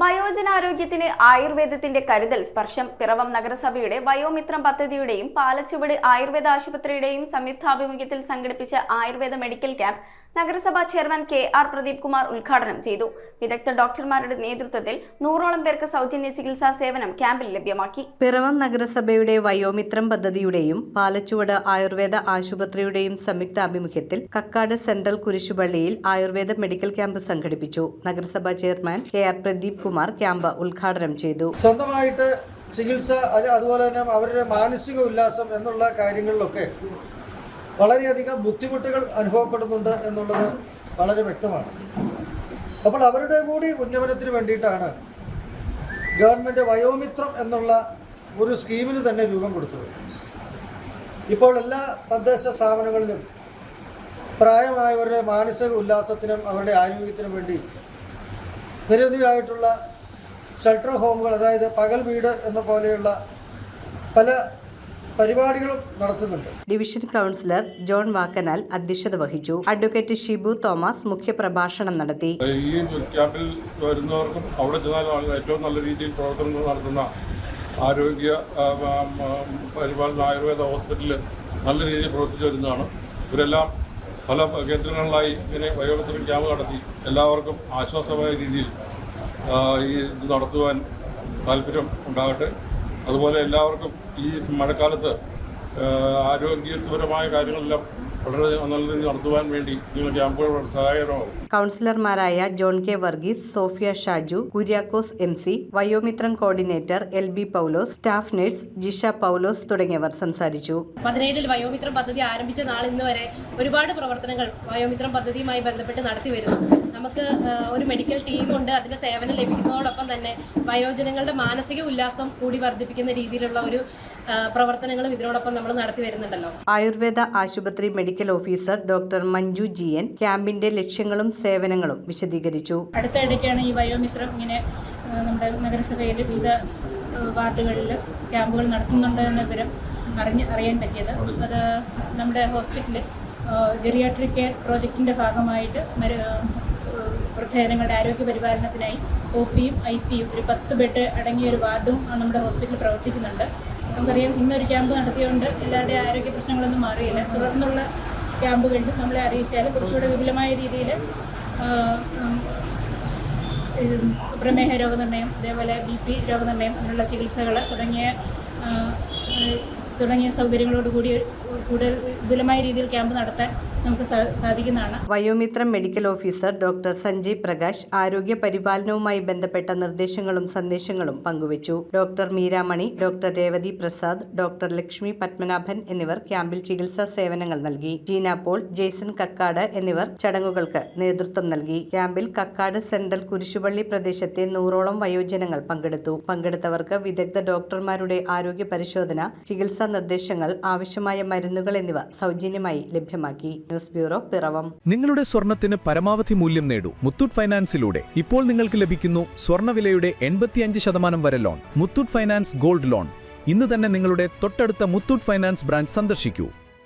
വയോജനാരോഗ്യത്തിന് ആയുർവേദത്തിന്റെ കരുതൽ സ്പർശം. പിറവം നഗരസഭയുടെ വയോമിത്രം പദ്ധതിയുടെയും പാലച്ചുവട് ആയുർവേദ ആശുപത്രിയുടെയും സംയുക്താഭിമുഖ്യത്തിൽ സംഘടിപ്പിച്ച ആയുർവേദ മെഡിക്കൽ ക്യാമ്പ് നഗരസഭാ ചെയർമാൻ KR പ്രദീപ് കുമാർ ഉദ്ഘാടനം ചെയ്തു. വിദഗ്ധ ഡോക്ടർമാരുടെ നേതൃത്വത്തിൽ 100ഓളം പേർക്ക് സൗജന്യ ചികിത്സാ സേവനം ക്യാമ്പിൽ ലഭ്യമാക്കി. പിറവം നഗരസഭയുടെ വയോമിത്രം പദ്ധതിയുടെയും പാലച്ചുവട് ആയുർവേദ ആശുപത്രിയുടെയും സംയുക്താഭിമുഖ്യത്തിൽ കക്കാട് സെൻട്രൽ കുരിശുപള്ളിയിൽ ആയുർവേദ മെഡിക്കൽ ക്യാമ്പ് സംഘടിപ്പിച്ചു. നഗരസഭാ chairman KR Pradeep Kumar camp ഉദ്ഘാടനം ചെയ്തു. സ്വന്തമായിട്ട് ചികിത്സ, അതുപോലെ തന്നെ അവരുടെ മാനസിക ഉല്ലാസം എന്നുള്ള കാര്യങ്ങളിലൊക്കെ വളരെയധികം ബുദ്ധിമുട്ടുകൾ അനുഭവപ്പെടുന്നുണ്ട് എന്നുള്ളത് വളരെ വ്യക്തമാണ്. അപ്പോൾ അവരുടെ കൂടി ഉന്നമനത്തിന് വേണ്ടിയിട്ടാണ് ഗവൺമെൻറ് വയോമിത്രം എന്നുള്ള ഒരു സ്കീമിന് തന്നെ രൂപം കൊടുത്തത്. ഇപ്പോൾ എല്ലാ തദ്ദേശ സ്ഥാപനങ്ങളിലും പ്രായമായവരുടെ മാനസിക ഉല്ലാസത്തിനും അവരുടെ ആരോഗ്യത്തിനും വേണ്ടി നിരവധിയായിട്ടുള്ള ഷെൽട്ടർ ഹോമുകൾ, അതായത് പകൽ വീട് എന്ന പോലെയുള്ള പല പരിപാടികളും നടത്തുന്നുണ്ട്. ഡിവിഷൻ കൗൺസിലർ ജോൺ വാക്കനാൽ അധ്യക്ഷത വഹിച്ചു. അഡ്വക്കേറ്റ് ഷിബു തോമസ് മുഖ്യപ്രഭാഷണം നടത്തി. ഈ ക്യാമ്പിൽ വരുന്നവർക്കും അവിടെ ചെന്നാൽ ഏറ്റവും നല്ല രീതിയിൽ പ്രവർത്തനങ്ങൾ നടത്തുന്ന ആരോഗ്യ പരിപാലന ആയുർവേദ ഹോസ്പിറ്റലിൽ നല്ല രീതിയിൽ പ്രവർത്തിച്ചു വരുന്നതാണ്. ഇവരെല്ലാം പല കേന്ദ്രങ്ങളിലായി ഇങ്ങനെ വയോമിത്രം ക്യാമ്പ് നടത്തി എല്ലാവർക്കും ആശ്വാസമായ രീതിയിൽ ഈ ഇത് നടത്തുവാൻ താല്പര്യം ഉണ്ടാകട്ടെ. അതുപോലെ എല്ലാവർക്കും ഈ മഴക്കാലത്ത് ആരോഗ്യപരമായ കാര്യങ്ങളെല്ലാം വളരെ നല്ല രീതിയിൽ നടത്തുവാൻ വേണ്ടി നിങ്ങൾ ക്യാമ്പുകൾ വളരെ സഹായകരമാകും. കൗൺസിലർമാരായ John K Varghese, Sophia Shaju, Kuriakose MC, Vayomithram coordinator LB Paulose, staff nurse Jisha Paulose തുടങ്ങിയവർ സംസാരിച്ചു. 17 വയോമിത്രം പദ്ധതി ആരംഭിച്ച നാളിന്ന് വരെ ഒരുപാട് പ്രവർത്തനങ്ങൾ വയോമിത്രം പദ്ധതിയുമായി ബന്ധപ്പെട്ട് നടത്തി വരുന്നു. നമുക്ക് ഒരു മെഡിക്കൽ ടീമുണ്ട്. അതിൻ്റെ സേവനം ലഭിക്കുന്നതോടൊപ്പം തന്നെ വയോജനങ്ങളുടെ മാനസിക ഉല്ലാസം കൂടി വർദ്ധിപ്പിക്കുന്ന രീതിയിലുള്ള ഒരു പ്രവർത്തനങ്ങളും ഇതിനോടൊപ്പം നമ്മൾ നടത്തി വരുന്നുണ്ടല്ലോ. ആയുർവേദ ആശുപത്രി medical officer doctor Manju GN ക്യാമ്പിന്റെ ലക്ഷ്യങ്ങളും സേവനങ്ങളും വിശദീകരിച്ചു. അടുത്തിടയ്ക്കാണ് ഈ വയോമിത്രം ഇങ്ങനെ നമ്മുടെ നഗരസഭയിൽ വിവിധ വാർഡുകളിൽ ക്യാമ്പുകൾ നടത്തുന്നുണ്ട് എന്ന വിവരം അറിയാൻ പറ്റിയത്. അത് നമ്മുടെ ഹോസ്പിറ്റലിൽ ജെറിയാട്രിക് കെയർ പ്രോജക്റ്റിൻ്റെ ഭാഗമായിട്ട് വൃദ്ധജനങ്ങളുടെ ആരോഗ്യ പരിപാലനത്തിനായി OPയും IPയും ഒരു 10 ബെഡ് അടങ്ങിയ ഒരു വാർഡും നമ്മുടെ ഹോസ്പിറ്റലിൽ പ്രവർത്തിക്കുന്നുണ്ട്. നമുക്കറിയാം, ഇന്നൊരു ക്യാമ്പ് നടത്തിയതുകൊണ്ട് എല്ലാവരുടെയും ആരോഗ്യ പ്രശ്നങ്ങളൊന്നും മാറിയില്ല. തുടർന്നുള്ള ക്യാമ്പുകളിൽ നമ്മളെ അറിയിച്ചാൽ കുറച്ചുകൂടെ വിപുലമായ രീതിയിൽ പ്രമേഹ രോഗനിർണയം, അതേപോലെ BP രോഗനിർണയം, അതിനുള്ള ചികിത്സകൾ തുടങ്ങിയ സൗകര്യങ്ങളോട് കൂടി കൂടുതൽ വിപുലമായ രീതിയിൽ ക്യാമ്പ് നടത്താൻ നമുക്ക് സാധിക്കുന്നതാണ്. Vayomithram medical officer doctor Sanjay Prakash ആരോഗ്യ പരിപാലനവുമായി ബന്ധപ്പെട്ട നിർദ്ദേശങ്ങളും സന്ദേശങ്ങളും പങ്കുവച്ചു. Doctor Meeramani, doctor Revathi Prasad, doctor Lakshmi Padmanabhan എന്നിവർ ക്യാമ്പിൽ ചികിത്സാ സേവനങ്ങൾ നൽകി. ജീന പോൾ, ജെയ്സൺ കക്കാട് എന്നിവർ ചടങ്ങുകൾക്ക് നേതൃത്വം നൽകി. ക്യാമ്പിൽ കക്കാട് സെൻട്രൽ കുരിശുപള്ളി പ്രദേശത്തെ 100ഓളം വയോജനങ്ങൾ പങ്കെടുത്തു. പങ്കെടുത്തവർക്ക് വിദഗ്ധ ഡോക്ടർമാരുടെ ആരോഗ്യ പരിശോധന, ചികിത്സാ നിർദ്ദേശങ്ങൾ, ആവശ്യമായ മരുന്നുകൾ എന്നിവ സൗജന്യമായി ലഭ്യമാക്കി. News bureau, Piravom. നിങ്ങളുടെ സ്വർണത്തിന് പരമാവധി മൂല്യം നേടൂ മുത്തൂറ്റ് ഫൈനാൻസിലൂടെ. ഇപ്പോൾ നിങ്ങൾക്ക് ലഭിക്കുന്നു സ്വർണ്ണവിലയുടെ 85% വരെ loan. Muthoot finance gold loan. ഇന്ന് തന്നെ നിങ്ങളുടെ തൊട്ടടുത്ത മുത്തൂറ്റ് ഫൈനാൻസ് ബ്രാഞ്ച് സന്ദർശിക്കൂ.